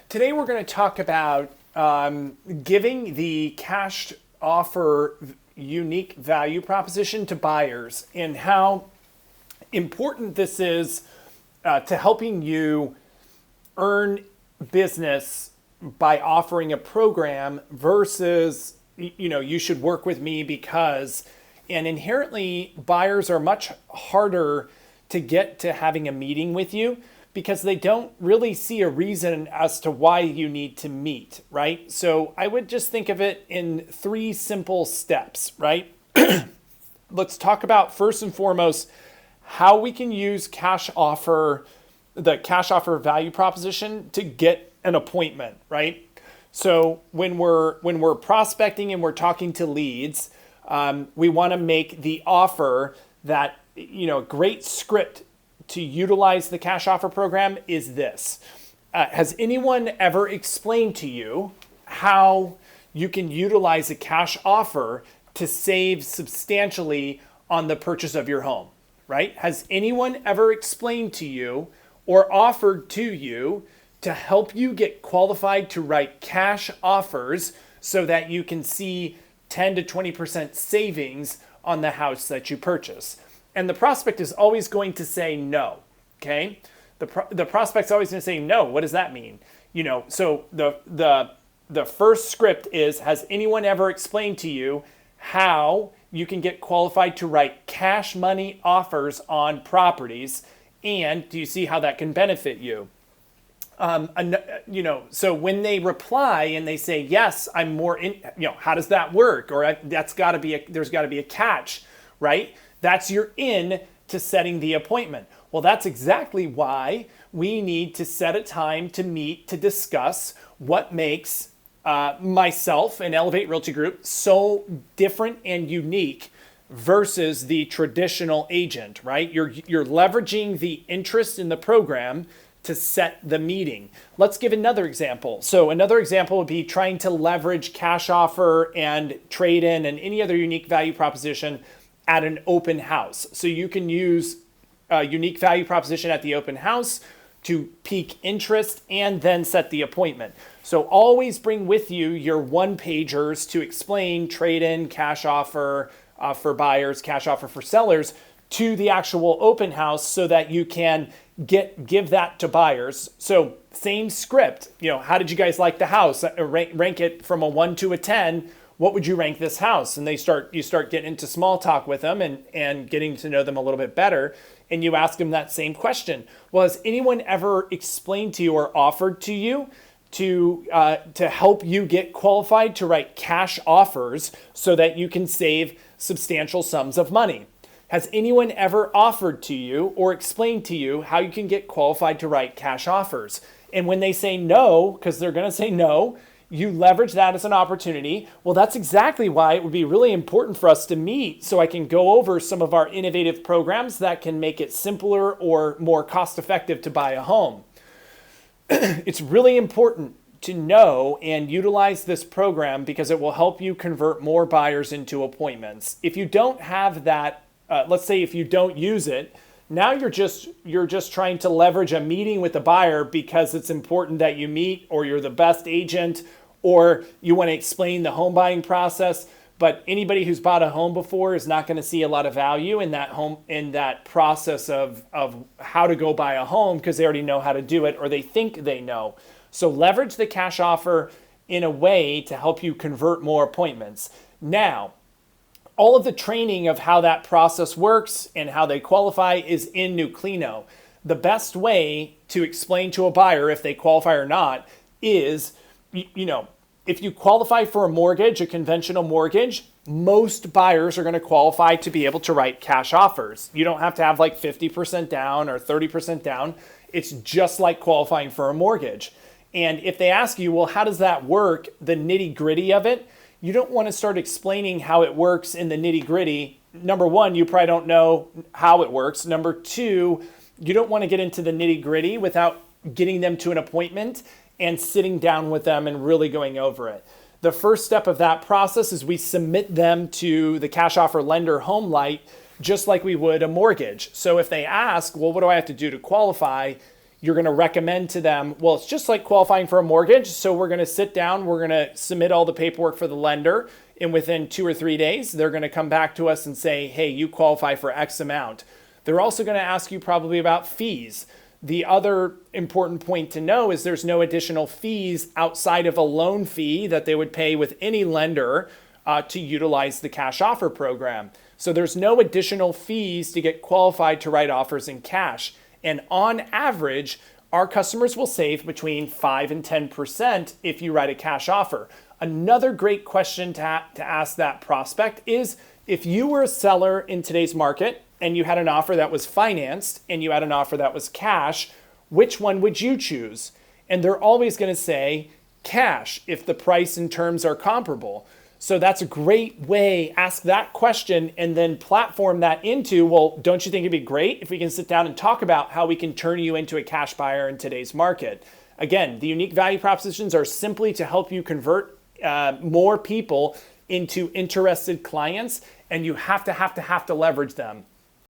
Today we're going to talk about giving the cash offer unique value proposition to buyers and how important this is to helping you earn business by offering a program versus, you should work with me because, and inherently buyers are much harder to get to having a meeting with you because they don't really see a reason as to why you need to meet, right? So I would just think of it in 3 simple steps, right? Let's talk about first and foremost how we can use the cash offer value proposition to get an appointment, right? So when we're prospecting and we're talking to leads, we want to make the offer that, a great script to utilize the cash offer program is this. Has anyone ever explained to you how you can utilize a cash offer to save substantially on the purchase of your home, right? Has anyone ever explained to you or offered to you to help you get qualified to write cash offers so that you can see 10 to 20% savings on the house that you purchase? And the prospect is always going to say no, okay? The prospect's always going to say no. What does that mean? So the first script is, has anyone ever explained to you how you can get qualified to write cash money offers on properties? And do you see how that can benefit you? So when they reply and they say, yes, I'm more in, how does that work? Or there's got to be a catch, right? That's your in to setting the appointment. Well, that's exactly why we need to set a time to meet to discuss what makes myself and Elevate Realty Group so different and unique versus the traditional agent, right? You're leveraging the interest in the program to set the meeting. Let's give another example. So another example would be trying to leverage cash offer and trade-in and any other unique value proposition at an open house. So you can use a unique value proposition at the open house to pique interest and then set the appointment. So always bring with you your one-pagers to explain trade-in, cash offer for buyers, cash offer for sellers to the actual open house so that you can give that to buyers. So same script, how did you guys like the house? Rank it from a 1 to a 10. What would you rank this house? And you start getting into small talk with them and getting to know them a little bit better. And you ask them that same question. Well, has anyone ever explained to you or offered to you to help you get qualified to write cash offers so that you can save substantial sums of money? Has anyone ever offered to you or explained to you how you can get qualified to write cash offers? And when they say no, because they're going to say no, you leverage that as an opportunity. Well, that's exactly why it would be really important for us to meet so I can go over some of our innovative programs that can make it simpler or more cost-effective to buy a home. It's really important to know and utilize this program because it will help you convert more buyers into appointments. If you don't have that, let's say if you don't use it, now you're just trying to leverage a meeting with the buyer because it's important that you meet, or you're the best agent, or you want to explain the home buying process. But anybody who's bought a home before is not going to see a lot of value in that process of how to go buy a home because they already know how to do it or they think they know. So leverage the cash offer in a way to help you convert more appointments. Now, all of the training of how that process works and how they qualify is in Nuclino. The best way to explain to a buyer if they qualify or not is, if you qualify for a mortgage, a conventional mortgage, most buyers are going to qualify to be able to write cash offers. You don't have to have like 50% down or 30% down. It's just like qualifying for a mortgage. And if they ask you, well, how does that work? The nitty gritty of it, you don't want to start explaining how it works in the nitty gritty. Number one, you probably don't know how it works. Number two, you don't want to get into the nitty gritty without getting them to an appointment and sitting down with them and really going over it. The first step of that process is we submit them to the cash offer lender home light just like we would a mortgage. So if they ask, well, what do I have to do to qualify? you're going to recommend to them, well, it's just like qualifying for a mortgage. So we're going to sit down, we're going to submit all the paperwork for the lender. And within 2 or 3 days, they're going to come back to us and say, hey, you qualify for X amount. They're also going to ask you probably about fees. The other important point to know is there's no additional fees outside of a loan fee that they would pay with any lender to utilize the cash offer program. So there's no additional fees to get qualified to write offers in cash. And on average, our customers will save between 5 and 10% if you write a cash offer. Another great question to ask that prospect is, if you were a seller in today's market and you had an offer that was financed and you had an offer that was cash, which one would you choose? And they're always going to say cash if the price and terms are comparable. So that's a great way, ask that question and then platform that into, well, don't you think it'd be great if we can sit down and talk about how we can turn you into a cash buyer in today's market? Again, the unique value propositions are simply to help you convert more people into interested clients, and you have to leverage them.